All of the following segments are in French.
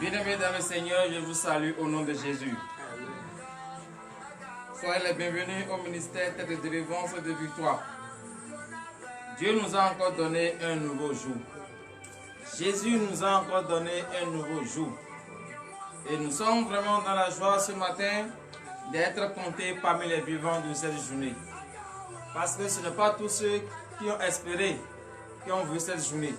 Bien-aimés dans le Seigneur, je vous salue au nom de Jésus. Soyez les bienvenus au ministère de délivrance et de victoire. Dieu nous a encore donné un nouveau jour. Jésus nous a encore donné un nouveau jour. Et nous sommes vraiment dans la joie ce matin d'être comptés parmi les vivants de cette journée. Parce que ce n'est pas tous ceux qui ont espéré qui ont vu cette journée.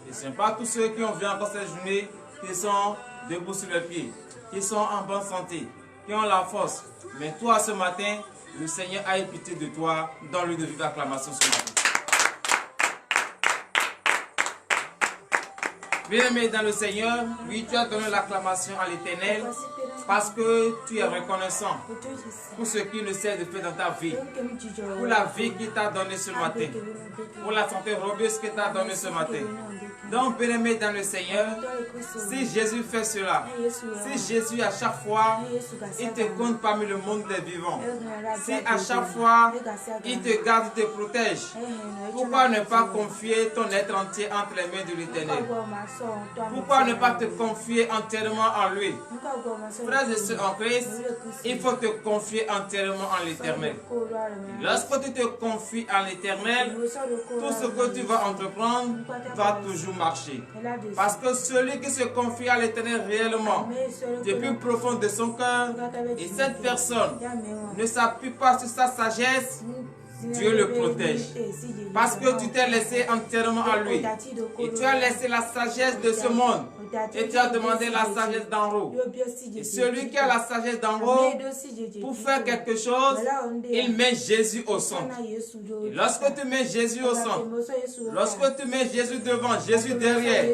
Et ce n'est pas tous ceux qui ont vu encore cette journée qui sont debout sur les pieds, qui sont en bonne santé, qui ont la force. Mais toi, ce matin, le Seigneur a eu pitié de toi. Donne-lui de vive acclamation ce matin. Bien-aimé dans le Seigneur, oui, tu as donné l'acclamation à l'Éternel parce que tu es reconnaissant pour ce qu'il ne sait de faire dans ta vie, pour la vie qu'il t'a donnée ce matin, pour la santé robuste qu'il t'a donnée ce matin. Donc, bien-aimé dans le Seigneur, si Jésus fait cela, si Jésus à chaque fois, il te compte parmi le monde des vivants, si à chaque fois, il te garde, il te protège, pourquoi ne pas confier ton être entier entre les mains de l'Éternel? Pourquoi ne pas te confier entièrement en lui? Frères et sœurs en Christ, il faut te confier entièrement en l'Éternel. Lorsque tu te confies en l'Éternel, tout ce que tu vas entreprendre va toujours marcher. Parce que celui qui se confie à l'Éternel réellement, du plus profond de son cœur, et cette personne ne s'appuie pas sur sa sagesse, Dieu le protège. Parce que tu t'es laissé entièrement à lui. Et tu as laissé la sagesse de ce monde. Et tu as demandé la sagesse d'en haut. Et celui qui a la sagesse d'en haut, pour faire quelque chose, il met Jésus au centre. Et lorsque tu mets Jésus au centre, lorsque tu mets Jésus devant, Jésus derrière,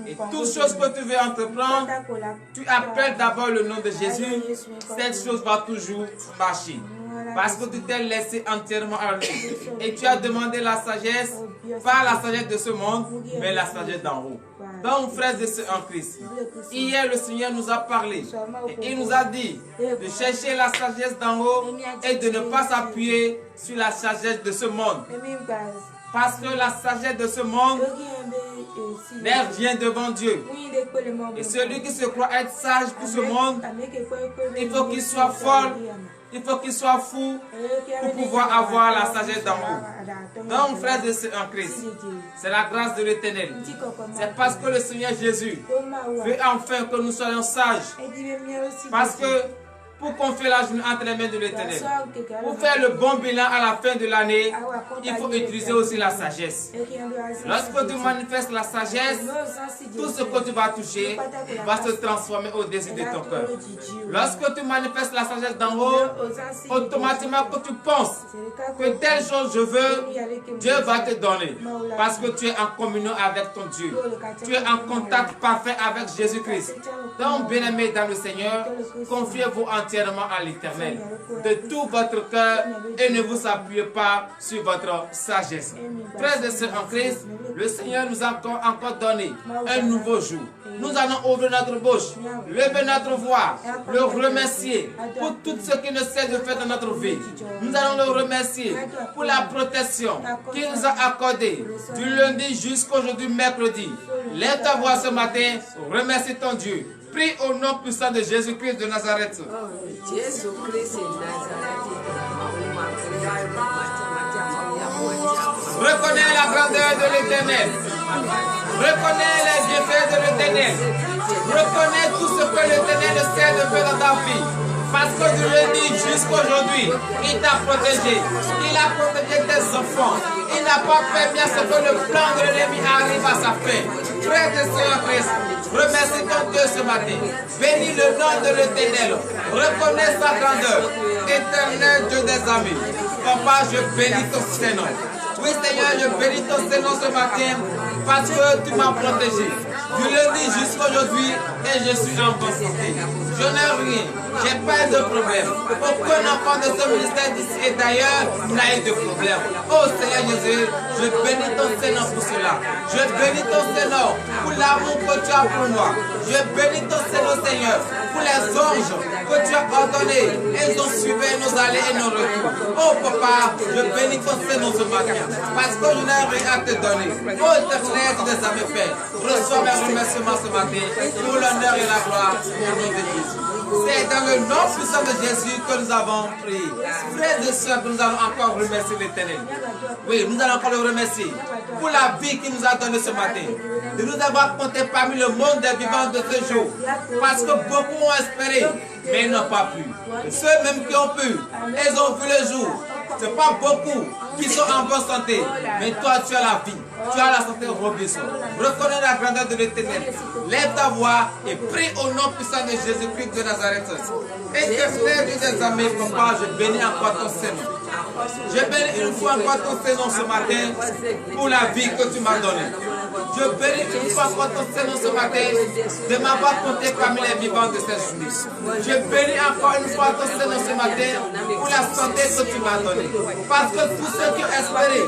et toute chose que tu veux entreprendre, tu appelles d'abord le nom de Jésus, cette chose va toujours marcher. Parce que tu t'es laissé entièrement à lui. Et tu as demandé la sagesse, pas la sagesse de ce monde, mais la sagesse d'en haut. Donc, frères et sœurs en Christ, hier le Seigneur nous a parlé. Et il nous a dit de chercher la sagesse d'en haut et de ne pas s'appuyer sur la sagesse de ce monde. Parce que la sagesse de ce monde n'est rien devant Dieu. Et celui qui se croit être sage pour ce monde, il faut qu'il soit folle. Il faut qu'il soit fou pour pouvoir avoir la sagesse d'en haut. Donc, frères et sœurs en Christ, c'est la grâce de l'Éternel. C'est parce que le Seigneur Jésus veut enfin que nous soyons sages. Parce que pour confier la journée entre les mains de l'Éternel, pour faire le bon bilan à la fin de l'année, il faut utiliser aussi la sagesse. Lorsque tu manifestes la sagesse, tout ce que tu vas toucher va se transformer au-dessus de ton cœur. Lorsque tu manifestes la sagesse d'en haut, automatiquement que tu penses que telle chose je veux, Dieu va te donner. Parce que tu es en communion avec ton Dieu. Tu es en contact parfait avec Jésus-Christ. Donc, bien-aimés dans le Seigneur, confiez-vous entièrement à l'Éternel de tout votre cœur et ne vous appuyez pas sur votre sagesse. Frères et sœurs en Christ, le Seigneur nous a encore donné un nouveau jour. Nous allons ouvrir notre bouche, lever notre voix, le remercier pour tout ce qu'il ne sait de faire dans notre vie. Nous allons le remercier pour la protection qu'il nous a accordée du lundi jusqu'aujourd'hui mercredi. Lève ta voix ce matin, remercie ton Dieu. Prie au nom puissant de Jésus-Christ de Nazareth. Jésus-Christ de Nazareth. Reconnais la grandeur de l'Éternel. Reconnais les bienfaits de l'Éternel. Reconnais tout ce que l'Éternel sait de faire dans ta vie. Parce que du lundi jusqu'aujourd'hui, il t'a protégé. Il a protégé tes enfants. Il n'a pas permis à ce que le plan de l'ennemi arrive à sa fin. Frères et sœurs en Christ, remercie ton Dieu ce matin. Bénis le nom de l'Éternel. Reconnais sa grandeur. Éternel Dieu des amis. Papa, je bénis ton Saint-Nom. Oui, Seigneur, je bénis ton Saint-Nom ce matin parce que tu m'as protégé. Du lundi jusqu'aujourd'hui et je suis en bonne santé. Je n'ai rien. J'ai pas eu de problème. Aucun enfant de ce ministère d'ici et d'ailleurs n'a eu de problème. Oh Seigneur Jésus, je bénis ton Saint-Nom pour cela. Je bénis ton Saint-Nom pour l'amour que tu as pour moi. Je bénis ton Saint-Nom, Seigneur, pour les anges que tu as ordonnés. Ils ont suivi nos allées et nos retours. Oh Papa, je bénis ton Saint-Nom ce matin. Parce que je n'ai prêt à te donner. Ô éternel des armées, Père, reçois mes remerciements ce matin pour l'honneur et la gloire au nom de Jésus. C'est dans le nom puissant de Jésus que nous avons prié. Frères et sœurs, nous allons encore remercier l'Éternel. Oui, nous allons encore le remercier pour la vie qu'il nous a donnée ce matin. De nous avoir compté parmi le monde des vivants de ce jour. Parce que beaucoup ont espéré, mais ils n'ont pas pu. Et ceux même qui ont pu, ils ont vu le jour. Ce n'est pas beaucoup qui sont en bonne santé, mais toi tu as la vie, tu as la santé Robinson. Reconnais la grandeur de l'Éternel. Lève ta voix et prie au nom puissant de Jésus-Christ de Nazareth. Éternel Dieu des armées, papa, je bénis encore ton Seigneur. Je bénis une fois encore ton Seigneur ce matin pour la vie que tu m'as donnée. Je bénis une fois encore ton Seigneur ce matin de m'avoir compté parmi les vivants de cette journée. Je bénis encore une fois ton Seigneur ce matin pour la santé que tu m'as donnée. Parce que tous ceux qui ont espéré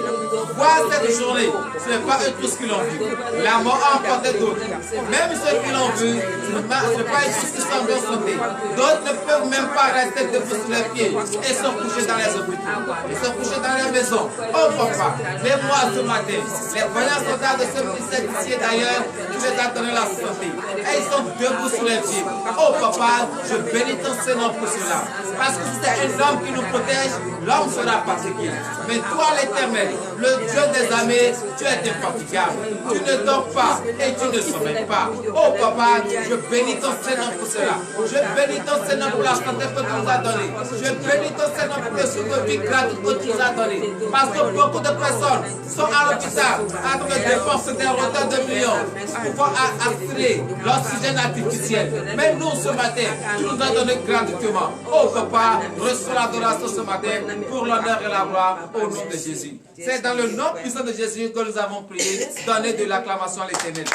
voir cette journée, ce n'est pas eux tous qui l'ont vu. La mort a emporté d'autres. Même ceux qui l'ont vu, ce n'est pas eux tous qui sont en bonne santé. D'autres ne peuvent même pas rester debout sur les pieds et sont couchés dans les hôpitaux. Ils sont couchés dans les maisons. Oh papa, lève-moi ce matin. Les voyants soldats de ce ministère d'ici et d'ailleurs, tu les as donné la santé. Et ils sont debout sur les pieds. Oh papa, je bénis ton Seigneur pour cela. Parce que si c'est un homme qui nous protège, l'homme sera fatigué. Mais toi l'Éternel, le Dieu des armées, tu es infatigable. Tu ne dors pas et tu ne sommeilles pas. Oh papa, je bénis ton Seigneur pour cela. Je bénis ton Seigneur pour la santé que tu nous as donnée. Je bénis ton Seigneur pour le soutien de vie gratuit que tu nous as donné. Parce que beaucoup de personnes sont à l'hôpital avec des dépenses des retards de millions pour pouvoir aspirer l'oxygène artificiel. Mais nous ce matin, tu nous as donné gratuitement. Oh papa, reçois l'adoration ce matin pour l'honneur et la gloire au nom de Jésus. C'est dans le nom puissant de Jésus que nous avons prié. Donnez de l'acclamation à l'Éternel.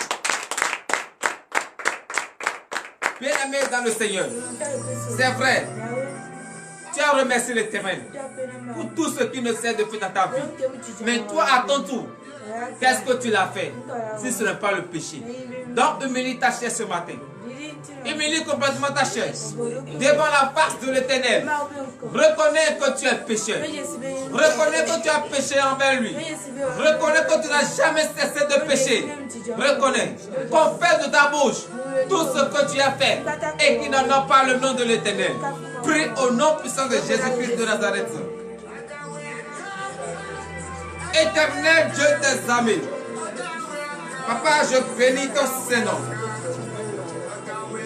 Bien-aimé dans le Seigneur, c'est vrai, tu as remercié l'Éternel pour tout ce qui ne sert de fait dans ta vie. Mais toi, à ton tour, qu'est-ce que tu l'as fait si ce n'est pas le péché? Donc, humilie ta chair ce matin. Humilie complètement ta chair devant la face de l'Éternel. Reconnais que tu es pécheur. Reconnais que tu as péché envers lui. Reconnais que tu n'as jamais cessé de pécher. Reconnais. Confesse de ta bouche tout ce que tu as fait et qui n'en a pas le nom de l'Éternel. Prie au nom puissant de Jésus-Christ de Nazareth. Éternel Dieu des armées, papa, je bénis ton Seigneur.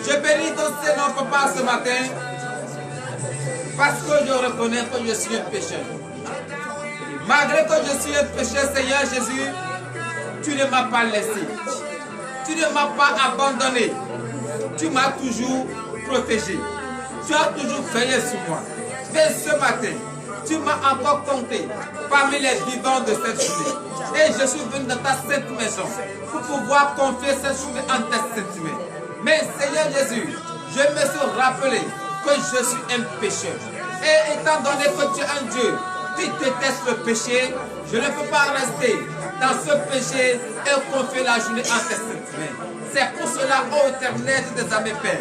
Je bénis ton Seigneur, papa, ce matin, parce que je reconnais que je suis un pécheur. Malgré que je suis un pécheur, Seigneur Jésus, tu ne m'as pas laissé. Tu ne m'as pas abandonné. Tu m'as toujours protégé. Tu as toujours veillé sur moi. Mais ce matin, tu m'as encore compté parmi les vivants de cette journée. Et je suis venu dans ta sainte maison pour pouvoir confier cette journée en ta sainte main. Mais Seigneur Jésus, je me suis rappelé que je suis un pécheur. Et étant donné que tu es un Dieu qui déteste le péché, je ne peux pas rester dans ce péché et confier la journée en tes saintes mains. C'est pour cela, ô Éternel des armées, Père,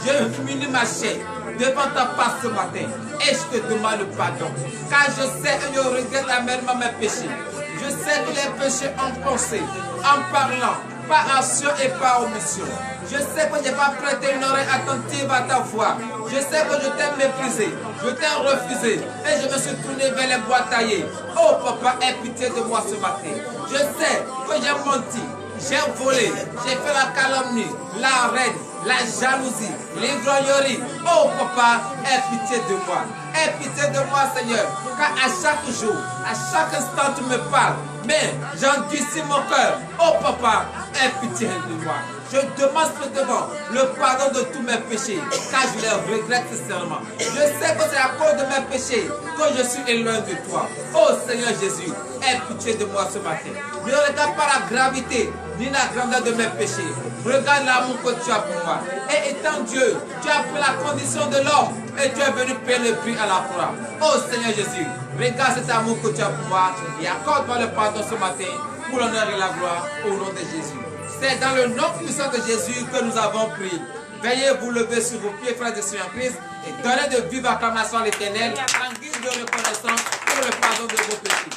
je m'unis ma chair devant ta face ce matin et je te demande le pardon. Car je sais et je regrette amèrement mes péchés. Je sais que les péchés en pensée, en parlant, par action et par omission. Je sais que je n'ai pas prêté une oreille attentive à ta voix. Je sais que je t'ai méprisé, je t'ai refusé et je me suis tourné vers les bois taillés. Oh papa, aie pitié de moi ce matin. Je sais que j'ai menti, j'ai volé, j'ai fait la calomnie, la reine, la jalousie, l'ivrognerie. Oh papa, aie pitié de moi. Aie pitié de moi, Seigneur. Car à chaque jour, à chaque instant, tu me parles. Mais j'endurcis mon cœur. Oh papa, aie pitié de moi. Je demande devant le pardon de tous mes péchés, car je les regrette sincèrement. Je sais que c'est à cause de mes péchés que je suis éloigné de toi. Oh Seigneur Jésus, aie pitié de moi ce matin. Ne regarde pas la gravité ni la grandeur de mes péchés. Regarde l'amour que tu as pour moi. Et étant Dieu, tu as pris la condition de l'homme et tu es venu payer le prix à la croix. Oh Seigneur Jésus, regarde cet amour que tu as pour moi et accorde-moi le pardon ce matin pour l'honneur et la gloire au nom de Jésus. C'est dans le nom puissant de Jésus que nous avons prié. Veuillez vous lever sur vos pieds, frères et sœurs en Christ, et donner de vives acclamations à l'Éternel en guise de reconnaissance pour le pardon de vos péchés.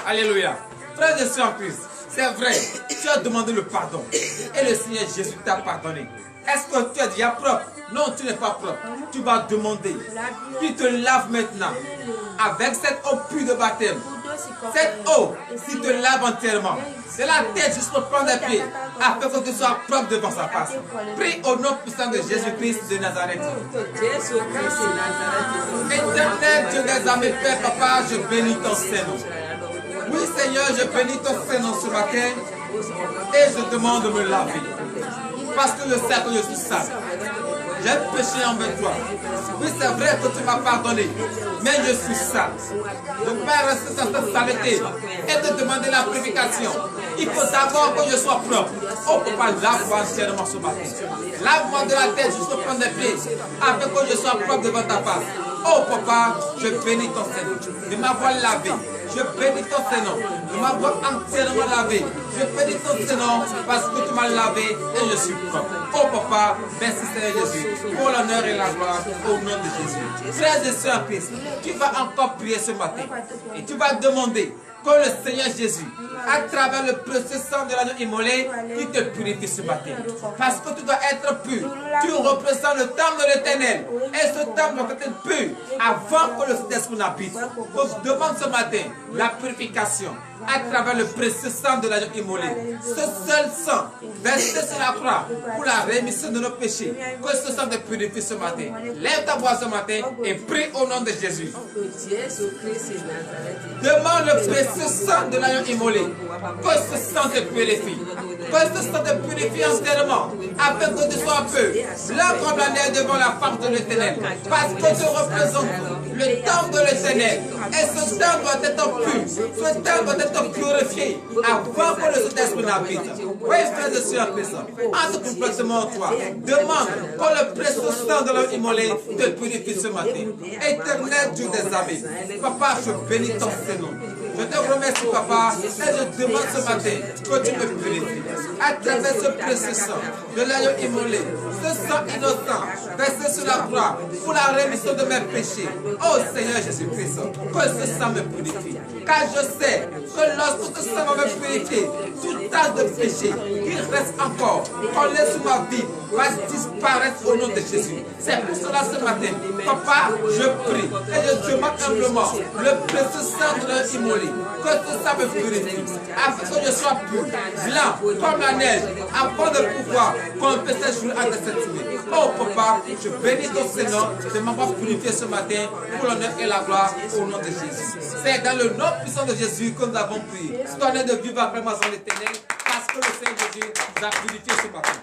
Alléluia. Frères et sœurs en Christ, c'est vrai, tu as demandé le pardon. Et le Seigneur Jésus t'a pardonné. Est-ce que tu es déjà propre? Non, tu n'es pas propre. Tu vas demander qu'il te lave maintenant avec cette eau pure de baptême. Cette eau qui te lave entièrement. De la tête jusqu'au point des pieds, afin que tu sois propre devant sa face. Prie au nom puissant de Jésus-Christ de Nazareth. Éternel Dieu des armées, Père, Papa, je bénis ton Saint-Nom. Oui, Seigneur, je bénis ton Saint-Nom ce matin et je demande de me laver. Parce que je sais que je suis sale. J'ai péché envers toi. Oui, c'est vrai que tu m'as pardonné, mais je suis sale. Je ne peux pas rester dans cette saleté et te demander la purification. Il faut d'abord que je sois propre. Oh papa, lave-moi entièrement ce matin. Lave-moi de la tête jusqu'au point des pieds, afin que je sois propre devant ta face. Oh papa, je bénis ton Seigneur de m'avoir lavé. Je bénis ton Seigneur de m'avoir entièrement lavé. Je bénis ton Seigneur parce que tu m'as lavé et je suis propre. Oh papa, merci Seigneur Jésus pour l'honneur et la gloire au nom de Jésus. Frères et sœurs en Christ, tu vas encore prier ce matin et tu vas demander que le Seigneur Jésus, à travers le précieux sang de l'agneau immolé, qui te purifie ce matin. Parce que tu dois être pur. Tu représentes le temple de l'Éternel. Et ce temple doit être pur avant que le Saint-Esprit n'habite. Donc demande ce matin la purification à travers le précieux sang de l'agneau immolé. Ce seul sang versé sur la croix pour la rémission de nos péchés. Que ce sang te purifie ce matin. Lève ta voix ce matin et prie au nom de Jésus. Demande le précieux sang de l'agneau immolé. Que ce sang te purifie. Que ce sang te purifie entièrement. Afin que tu sois peu. Blanc comme la neige devant la face de l'Éternel. Parce que tu représentes le temple de l'Éternel. Et ce temple doit être pur. Ce temple doit être purifié avant que le Saint-Esprit n'habite. Oui, frères et sœurs, entre complètement en toi. Demande que le précieux sang de l'homme immolé te purifie ce matin. Éternel Dieu des armées, Papa, je bénis ton Seigneur. Je te remercie, Papa, et je demande ce matin que tu me purifies. À travers ce précieux sang de l'agneau immolé, ce sang innocent, versé sur la croix pour la rémission de mes péchés. Oh Seigneur Jésus-Christ, que ce sang me purifie. Car je sais que lorsque ce sang va me purifier, toute tache de péché qui reste encore, collée sur ma vie, va disparaître au nom de Jésus. C'est pour cela ce matin, Papa, je prie et je demande humblement le précieux sang de l'agneau immolé. Que tout ça me purifie, afin que je sois pur, blanc comme la neige, afin de pouvoir confesser ce jour à cette nuit. Oh papa, je bénis ton Seigneur de m'avoir purifié ce matin pour l'honneur et la gloire au nom de Jésus. C'est dans le nom puissant de Jésus que nous avons prié. Soyez de vivre après moi dans l'éternel, parce que le Seigneur Jésus nous a purifié ce matin.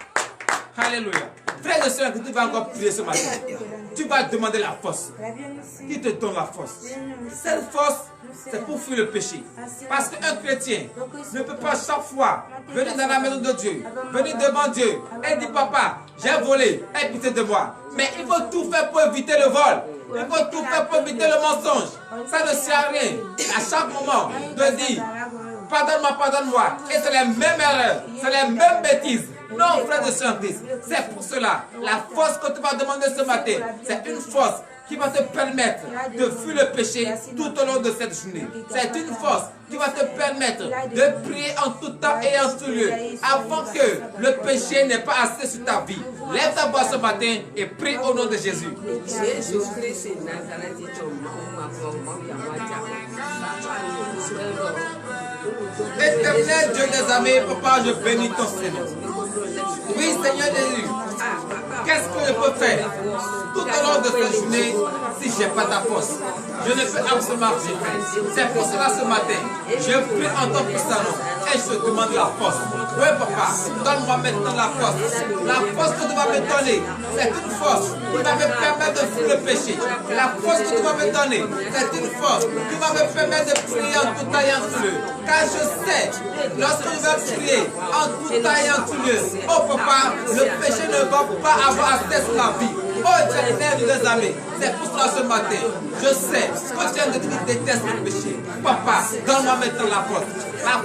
Alléluia. Frère et sœurs, tu vas encore prier ce matin. Tu vas demander la force. Qui te donne la force? Cette force, c'est pour fuir le péché. Parce qu'un chrétien ne peut pas chaque fois venir dans la maison de Dieu, venir devant Dieu et dire papa, j'ai volé, aie pitié de moi. Mais il faut tout faire pour éviter le vol. Il faut tout faire pour éviter le mensonge. Ça ne sert à rien. À chaque moment, de dire pardonne-moi, pardonne-moi. Et c'est les mêmes erreurs, c'est les mêmes bêtises. Non, frère de Saint-Christ, c'est pour cela, la force que tu vas demander ce matin, c'est une force qui va te permettre de fuir le péché tout au long de cette journée. C'est une force qui va te permettre de prier en tout temps et en tout lieu, avant que le péché n'ait pas assez sur ta vie. Lève ta voix ce matin et prie au nom de Jésus. Éternel Dieu des armées, Papa, je bénis ton Seigneur. Oui, Seigneur Jésus, qu'est-ce que je peux faire tout au long de cette journée si je n'ai pas ta force? Je ne peux absolument rien faire. C'est pour cela ce matin, je prie en ton puissant nom et je te demande la force. Oui, Papa, donne-moi maintenant la force. La force que tu vas me donner, c'est une force qui va me permettre de fuir le péché. La force que tu vas me donner, c'est une force qui va me permettre de prier en tout temps et en tout lieu. Car je sais, lorsque je vais prier en tout temps et en tout lieu, oh Papa, le péché ne va pas avoir accès sur la vie. Oh éternel des armées, C'est pour cela ce matin, je sais que tu es de qui déteste le péché. Papa, donne-moi maintenant la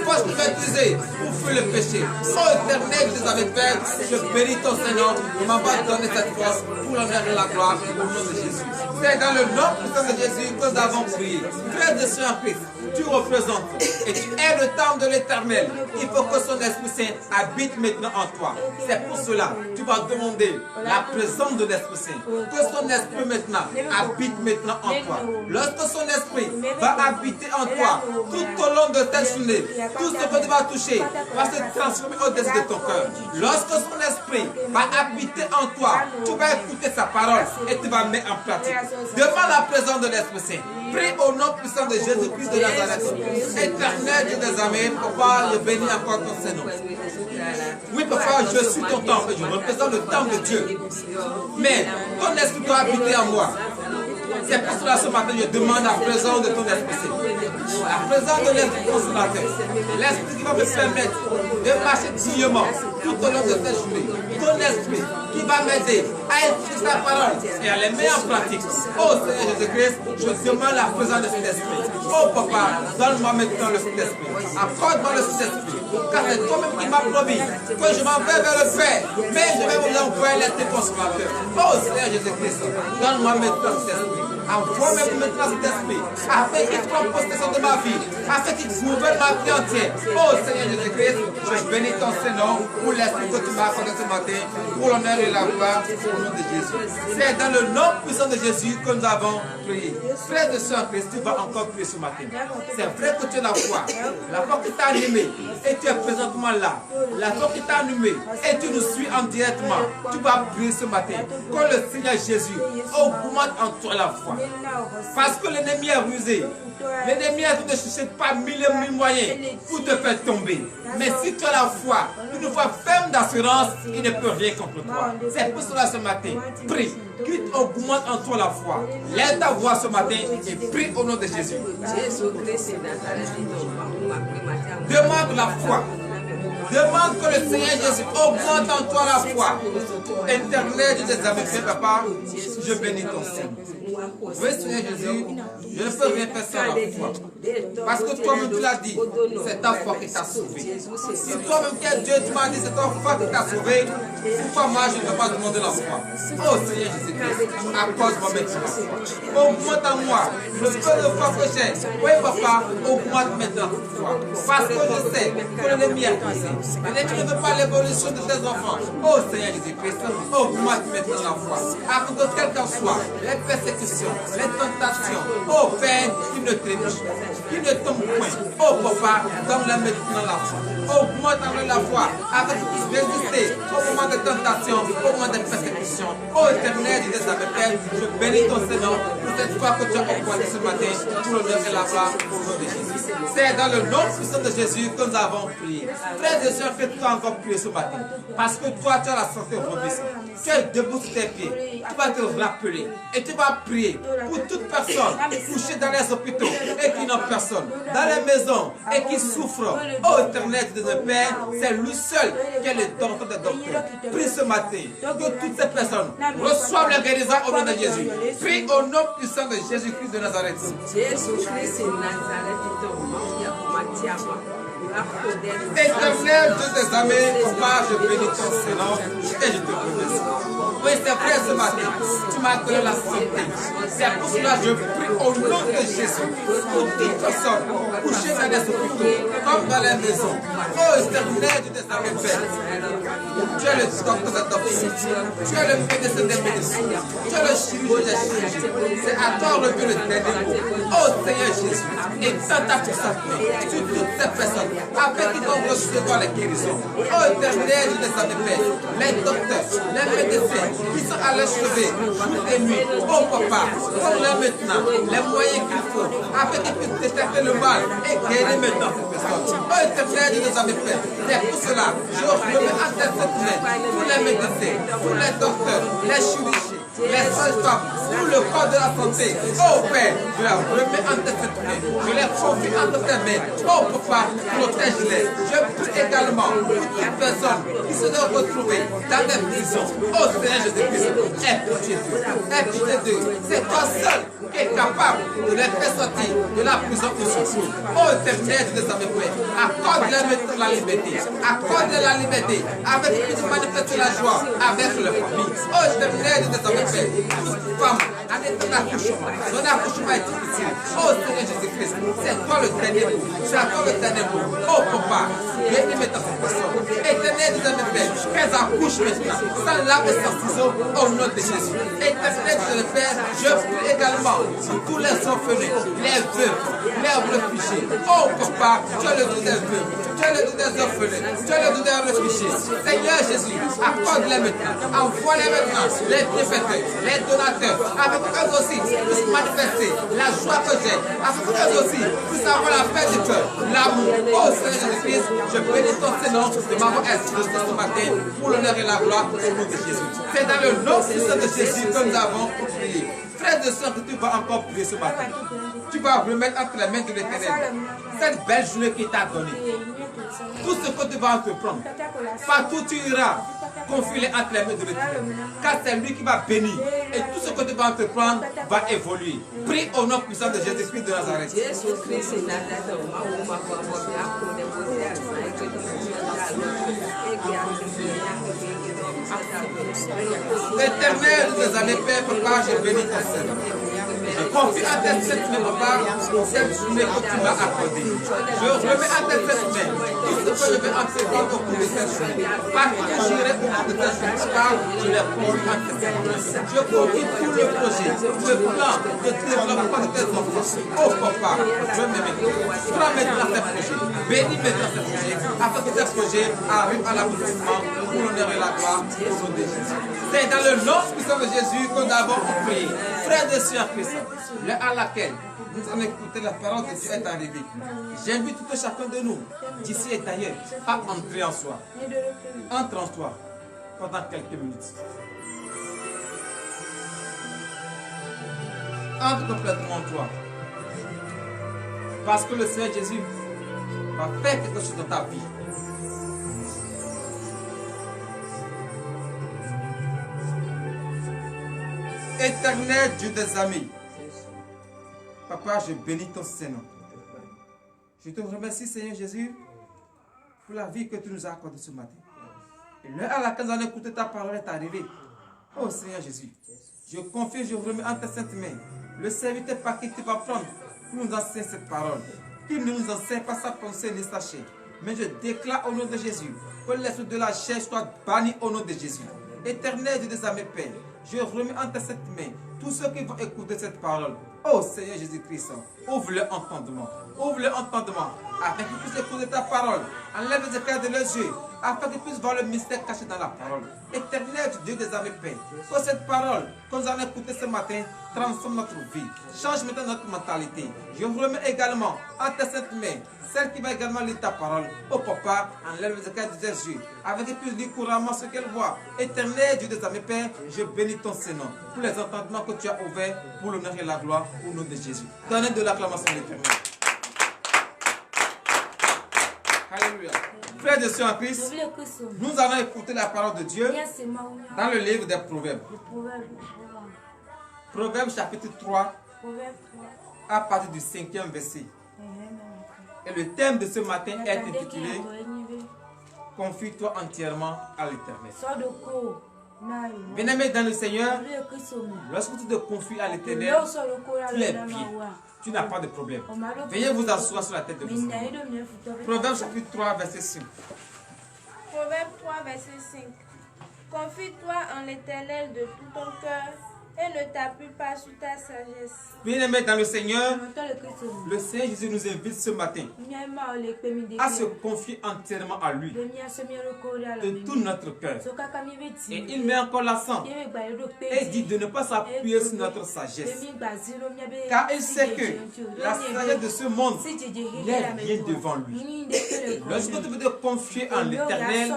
force que tu vas utiliser pour fuir le péché. Oh éternel, je t'avais fait, je bénis ton Seigneur, il m'a donné cette force pour l'honneur et la gloire au nom de Jésus. C'est dans le nom puissant de Jésus que nous avons prié. Frère de Saint Christ, tu représentes et tu es le temple de l'Éternel. Il faut que son Esprit Saint habite maintenant en toi. C'est pour cela que tu vas demander la présence de l'Esprit Saint. Que son Esprit maintenant habite maintenant en toi. Lorsque son Esprit va habiter en toi, tout au long de ta journée, tout ce que tu vas toucher va se transformer au-dessus de ton cœur. Lorsque son Esprit va habiter en toi, tu vas écouter sa parole et tu vas mettre en pratique. Demande la présence de l'Esprit Saint. Prie au nom puissant de Jésus-Christ de Nazareth. Éternel Dieu des armées, papa, je bénis encore ton Seigneur. Oui, papa, je suis ton temple, je représente le temple de Dieu. Mais ton esprit doit habiter en moi. C'est pour cela ce matin, je demande la présence de ton Esprit Saint. La présence de l'Esprit consolateur. L'Esprit qui va me permettre de marcher dignement tout au long de cette journée. Ton Esprit qui va m'aider à écouter ta parole et à les mettre en pratique. Oh Seigneur Jésus-Christ, je demande la présence de cet Esprit. Oh Papa, donne-moi maintenant le Saint-Esprit. Accorde-moi le Saint-Esprit. Car c'est toi-même qui m'as promis que je m'en vais vers le Père. Mais je vais vous envoyer l'Esprit consolateur. Oh Seigneur Jésus-Christ, donne-moi maintenant le Saint-Esprit. Envoie-moi maintenant cet Esprit, afin qu'il prenne possession de ma vie, afin qu'il gouverne ma vie entière. Oh Seigneur Jésus-Christ, je bénis ton Seigneur pour l'Esprit que tu m'as accordé ce matin, pour l'honneur et la gloire au nom de Jésus. C'est dans le nom puissant de Jésus que nous avons prié. Frère de Saint Christ, tu vas encore prier ce matin. C'est vrai que tu as la foi qui t'a animé et tu es présentement là. La foi qui t'a animé et tu nous suis en directement. Tu vas prier ce matin. Que le Seigneur Jésus augmente en toi la foi. Parce que l'ennemi est rusé. L'ennemi est en train de chercher par mille et mille moyens pour te faire tomber. Mais si tu as la foi, une foi ferme d'assurance, il ne peut rien contre toi. C'est pour cela ce matin, prie, qu'il augmente en toi la foi. Lève ta voix ce matin et prie au nom de Jésus. Demande la foi. Demande que le Seigneur Jésus augmente en toi la foi. Éternel Dieu des armées, papa, je bénis ton Seigneur. Oui, Seigneur Jésus, je ne peux rien faire sans la foi. Parce que toi-même tu l'as dit, c'est ta foi qui t'a sauvé. Si toi-même qui es Dieu, tu m'as dit, c'est ta foi qui t'a sauvé, pourquoi moi je ne peux pas demander la foi? Oh Seigneur Jésus-Christ, accorde-moi maintenant. Augmente en moi le peu de foi que j'ai. Oui, papa, augmente maintenant la foi. Parce que je sais que l'ennemi est brisé. L'ennemi ne veut pas l'évolution de tes enfants. Oh Seigneur Jésus-Christ, augmente maintenant la foi. Afin que quel qu'en soit les persécutions, les tentations, oh Père, qui ne trébuchent, qui ne tombent point. Oh Papa, donne-leur maintenant la foi. Augmente en la foi, afin qu'ils puissent résister au moment des tentations, au moment des persécutions. Oh Éternel, Dieu des armées, Père, je bénis ton Seigneur pour cette foi que tu as envoyée ce matin pour l'honneur et la gloire au nom de Jésus. C'est dans le nom puissant de Jésus que nous avons prié. Frère et sœurs, fais toi encore prier ce matin. Parce que toi, tu as la santé robuste. Tu es debout sur tes pieds. Tu vas te rappeler et tu vas prier pour toute personne couchée dans les hôpitaux et qui n'a personne, dans les maisons et qui souffre. Oh Éternel de notre Père, c'est lui seul qui est le docteur des docteurs. Prie ce matin que toutes ces personnes reçoivent la guérison au nom de Jésus. Prie au nom puissant de Jésus-Christ de Nazareth. Jésus-Christ de Nazareth, Éternel Dieu des armées, papa, je bénis ton Seigneur et je te remercie. Oui, c'est vrai ce matin, tu m'as donné la santé. C'est pour cela que je prie au nom de Jésus pour toute personne couchée dans les hôpitaux, comme dans les maisons. Oh, Éternel Dieu des armées, Père, tu es le docteur des docteurs, tu es le médecin des médecins, tu es le chirurgien des chirurgiens. C'est à toi le but de dernier mot. Oh Seigneur Jésus, et dans ta puissance sur toutes ces personnes, afin qu'ils vont recevoir les guérisons. Oh Éternel Dieu des armées, Père, les docteurs, les médecins qui sont à leur chevet, jour et nuit. Oh Papa, donne-leur maintenant les moyens qu'il faut, afin qu'ils puissent détecter le mal et guérir maintenant ces personnes. Oh Éternel Dieu des armées, Père, c'est pour cela, je remets en tête cette main, tous les médecins, tous les docteurs, les chirurgiens, les sages-femmes, tout le corps de la santé. Oh Père, je la remets en tête cette main. Je les confie entre tes mains. Oh papa, protège-les. Je prie également pour toute personne qui se doit retrouver dans des prisons. Oh Seigneur Jésus-Christ, aie pitié d'eux. Aie pitié d'eux. C'est toi seul qui es capable de les faire sortir de la prison où se trouvent. Oh éternel des hommes prêts, accorde-leur maintenant la liberté. Accorde-leur la liberté avec qui de manifester la joie avec leur famille. Oh éternel des hommes prêts, toute femme en état d'accouchement, son accouchement est difficile. Oh Seigneur Jésus-Christ, c'est toi le dernier mot. C'est toi le dernier mot. Oh papa, bénis maintenant cette personne. Éternel des hommes prêts, qu'elles accouchent maintenant, sans lame et sans ciseaux, au nom de Jésus. Éternel de le Père, je prie également pour tous les orphelins, les veuves, les réfugiés. Oh papa, tu es le Dieu des veuves, tu es le Dieu des orphelins, tu es le Dieu des réfugiés. Seigneur Jésus, accorde-les maintenant, envoie-les maintenant, les bienfaiteurs, les donateurs, avec eux aussi, puissent manifester la joie que j'ai, avec eux aussi, puissent avoir la paix du cœur, l'amour. Oh Seigneur Jésus-Christ, je bénis ton Seigneur de m'avoir inspiré ce matin pour l'honneur et la gloire au nom de Jésus. C'est dans le nom puissant de Jésus que nous avons prié. Frère de soeur, que tu vas encore prier ce matin. Tu vas remettre entre les mains de l'Éternel cette belle journée qu'il t'a donnée. Tout ce que tu vas entreprendre, partout tu iras, confie-les entre les mains de l'Éternel. Car c'est lui qui va bénir. Et tout ce que tu vas entreprendre va évoluer. Prie au nom puissant de Jésus-Christ de Nazareth. Éternel des années, Père, papa, je bénis ton Seigneur. Je confie à tes cette main, papa, cette journée que tu m'as accordée. Je remets à tes cette main tout ce que je vais entreprendre au cours de cette journée. Partout que j'irai au cours de cette journée, papa, je les confie à tes mains. Je confie tout le projet, le plan de développement de tes enfants. Oh papa, je m'aime. Prends maintenant ces projets. Bénis maintenant ces projets, afin que ces projets arrivent à l'aboutissement pour l'honneur et la gloire au nom de Jésus. C'est dans le nom puissant de Jésus que nous avons prié. Frère de Sœur Christ, l'heure à laquelle nous allons écouter la parole de Dieu est arrivée. J'invite tout chacun de nous, d'ici et d'ailleurs, à entrer en soi. Entre en toi pendant quelques minutes. Entre complètement en toi. Parce que le Seigneur Jésus va faire quelque chose dans ta vie. Éternel Dieu des amis, papa, je bénis ton Seigneur. Je te remercie, Seigneur Jésus, pour la vie que tu nous as accordée ce matin. Et l'heure à laquelle nous allons écouter ta parole est arrivée. Oh Seigneur Jésus, je confie, je remets entre tes saintes mains le serviteur par qui tu vas prendre pour nous enseigner cette parole. Qu'il ne nous enseigne pas sa pensée ni sa chair. Mais je déclare au nom de Jésus que l'esprit de la chair soit banni au nom de Jésus. Éternel Dieu des armées, Père, je remets entre cette main tous ceux qui vont écouter cette parole. Oh Seigneur Jésus-Christ, ouvre leur entendement. Ouvre leur entendement afin qu'ils puissent écouter ta parole. Enlève les éclairs de leurs yeux afin qu'ils puissent voir le mystère caché dans la parole. Éternel Dieu des armées, Père, que cette parole que nous allons écouter ce matin transforme notre vie. Change maintenant notre mentalité. Je remets également entre cette main celle qui va également lire ta parole. Oh papa, enlève les éclairs de tes yeux afin qu'ils puissent lire couramment ce qu'elle voit. Éternel Dieu des armées, Père, je bénis ton Seigneur pour les entendements que tu as ouverts pour l'honneur et la gloire au nom de Jésus. Donnez de l'acclamation à l'Éternel. Alléluia. Frères et sœurs en Christ, nous allons écouter la parole de Dieu dans le livre des Proverbes. Proverbes chapitre 3, à partir du 5e verset. Et le thème de ce matin est intitulé « Confie-toi entièrement à l'Éternel ». Bien-aimé dans le Seigneur, lorsque tu te confies à l'Éternel, tu es bien. Tu n'as pas de problème. Veuillez vous asseoir sur la tête de vous. Proverbe chapitre 3, verset 5. Proverbe 3, verset 5. Confie-toi en l'Éternel de tout ton cœur et ne t'appuie pas sur ta sagesse. Bien-aimés dans le Seigneur, le Seigneur Jésus nous invite ce matin à se confier entièrement à lui de tout notre cœur. Et il met encore l'accent et dit de ne pas s'appuyer sur notre sagesse. Car il sait que la sagesse de ce monde est bien devant lui. Lorsque tu veux te confier en l'Éternel,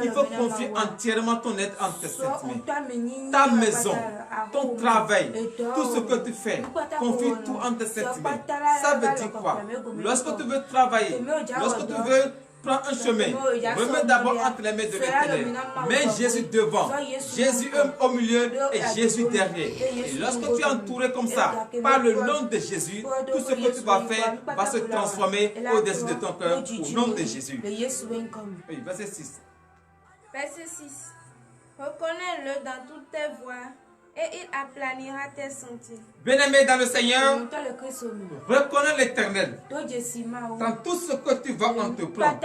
il faut confier entièrement ton être entre ses mains. Ta maison, ton ton travail, tout ce que tu fais, confie tout en tes sentiments. Ça veut dire quoi? Lorsque tu veux travailler, lorsque tu veux prendre un chemin, remets d'abord entre les mains de l'Éternel. Mets Jésus devant, Jésus au milieu et Jésus derrière. Et lorsque tu es entouré comme ça, par le nom de Jésus, tout ce que tu vas faire va se transformer au-dessus de ton cœur au nom de Jésus. Oui, verset 6. Verset 6. Reconnais-le dans toutes tes voies et il aplanira tes sentiers. Bien-aimé dans le Seigneur, reconnais l'Éternel dans tout ce que tu vas entreprendre.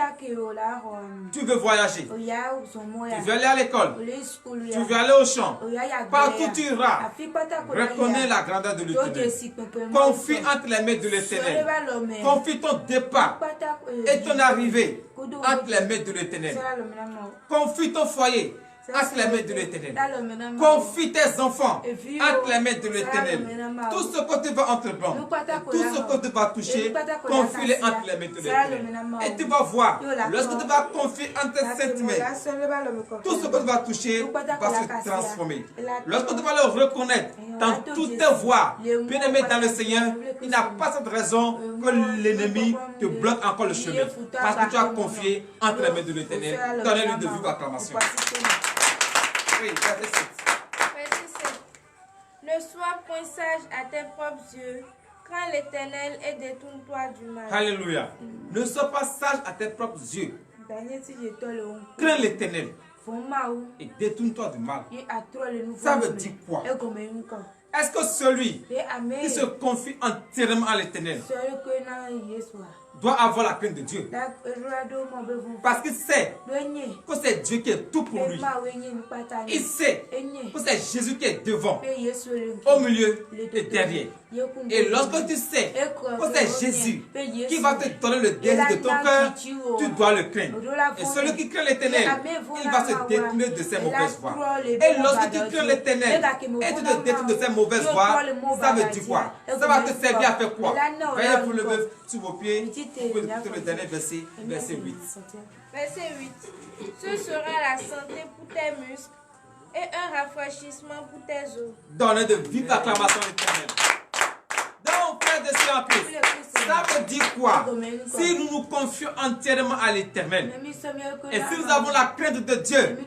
Tu veux voyager, tu veux aller à l'école, tu veux aller au champ, partout tu iras, reconnais la grandeur de l'Éternel. Confie entre les mains de l'Éternel. Confie ton départ et ton arrivée entre les mains de l'Éternel. Confie ton foyer entre les mains de l'Éternel. Confie tes enfants entre les mains de l'Éternel. Tout ce que tu vas entreprendre, tout ce que tu vas toucher, confie-les entre les mains de l'Éternel. Et tu vas voir, lorsque tu vas confier entre tes sentiments, tout ce que tu vas toucher va se transformer. Lorsque tu vas le reconnaître dans toutes tes voies, bien-aimé dans le Seigneur, il n'y a pas cette raison que l'ennemi te bloque encore le chemin. Parce que tu as confié entre les mains de l'Éternel. Donnez-lui de vivre acclamation. Oui, verset 7. Verset 7. Ne sois point sage à tes propres yeux, crains l'Éternel et détourne-toi du mal. Alléluia. Ne sois pas sage à tes propres yeux. Crains l'Éternel et détourne-toi du mal. Ça veut dire quoi? Est-ce que celui qui se confie entièrement à l'Éternel doit avoir la crainte de Dieu? Parce qu'il sait que c'est Dieu qui est tout pour lui. Il sait que c'est Jésus qui est devant, au milieu et derrière. Et lorsque tu sais que c'est Jésus qui va te donner le désir de ton cœur, tu dois le craindre. Et celui qui craint l'Éternel, il va se détourner de ses mauvaises voies. Et lorsque tu crains l'Éternel et tu te détournes de ses mauvaises voies, ça veut dire quoi? Ça va te servir à faire quoi? Veuillez vous lever sur vos pieds. Vous pouvez écouter le dernier verset, verset 8. Verset 8. Ce sera la santé pour tes muscles et un rafraîchissement pour tes os. Donnez de vives acclamations à l'Éternel. Donc, frères et sœurs en Christ, ça veut dire quoi? Si nous nous confions entièrement à l'Éternel et si nous avons la crainte de Dieu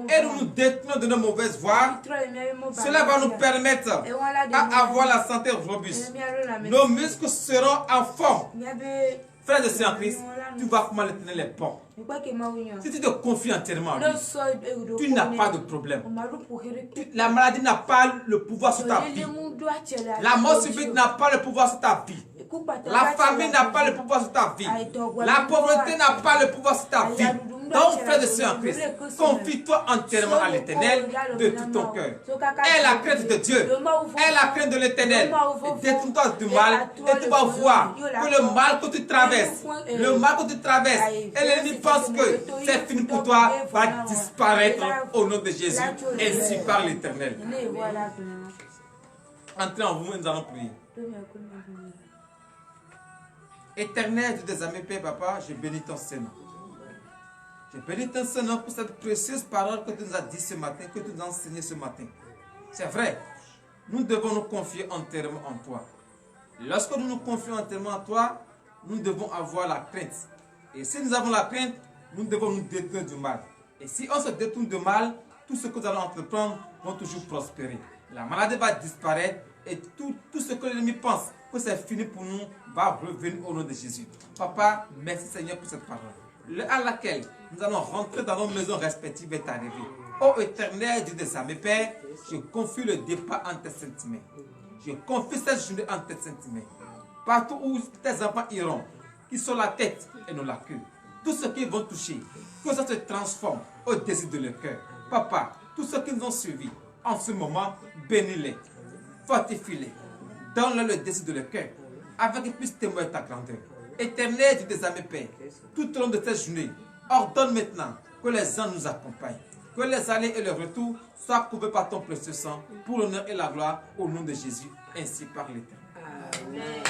et nous nous détournons de nos mauvaises voies, cela va nous permettre d'avoir la santé robuste. Nos muscles seront en forme. Frères et sœurs en Christ, tu vois comment l'Éternel est bon. Si tu te confies entièrement à lui, tu n'as pas de problème. La maladie n'a pas le pouvoir sur ta vie. La mort subite n'a pas le pouvoir sur ta vie. La famine n'a pas le pouvoir sur ta vie. La pauvreté n'a pas le pouvoir sur ta vie. Donc, frères et sœurs en Christ, confie-toi entièrement à l'Éternel de tout ton cœur. Aie la crainte de Dieu. Aie la crainte de l'Éternel. Et détourne-toi du mal. Et tu vas voir que le mal que tu traverses, et l'ennemi pense que c'est fini pour toi, va disparaître au nom de Jésus. Ainsi par l'Éternel. Entrez en vous, nous allons prier. Éternel Dieu des amis, Père, Papa, je bénis ton Seigneur. Je bénis ton Seigneur pour cette précieuse parole que tu nous as dit ce matin, que tu nous as enseigné ce matin. C'est vrai, nous devons nous confier entièrement en toi. Lorsque nous nous confions entièrement en toi, nous devons avoir la crainte. Et si nous avons la crainte, nous devons nous détourner du mal. Et si on se détourne du mal, tout ce que nous allons entreprendre va toujours prospérer. La maladie va disparaître et tout ce que l'ennemi pense que c'est fini pour nous va revenir au nom de Jésus. Papa, merci Seigneur pour cette parole. L'heure à laquelle nous allons rentrer dans nos maisons respectives est arrivée. Ô éternel Dieu des armées, Père, je confie le départ en tes sentiments. Je confie cette journée en tes sentiments. Partout où tes enfants iront, qu'ils soient la tête et non la queue. Tout ce qu'ils vont toucher, que ça se transforme au désir de leur cœur. Papa, tous ceux qui nous ont suivis, en ce moment, bénis-les, fortifie-les, donne-leur le désir de leur cœur, afin qu'ils puissent témoigner ta grandeur. Éternel Dieu des armées, Père, tout au long de cette journée, ordonne maintenant que les anges nous accompagnent, que les allées et les retours soient couverts par ton précieux sang, pour l'honneur et la gloire, au nom de Jésus, ainsi par l'Éternel. Amen.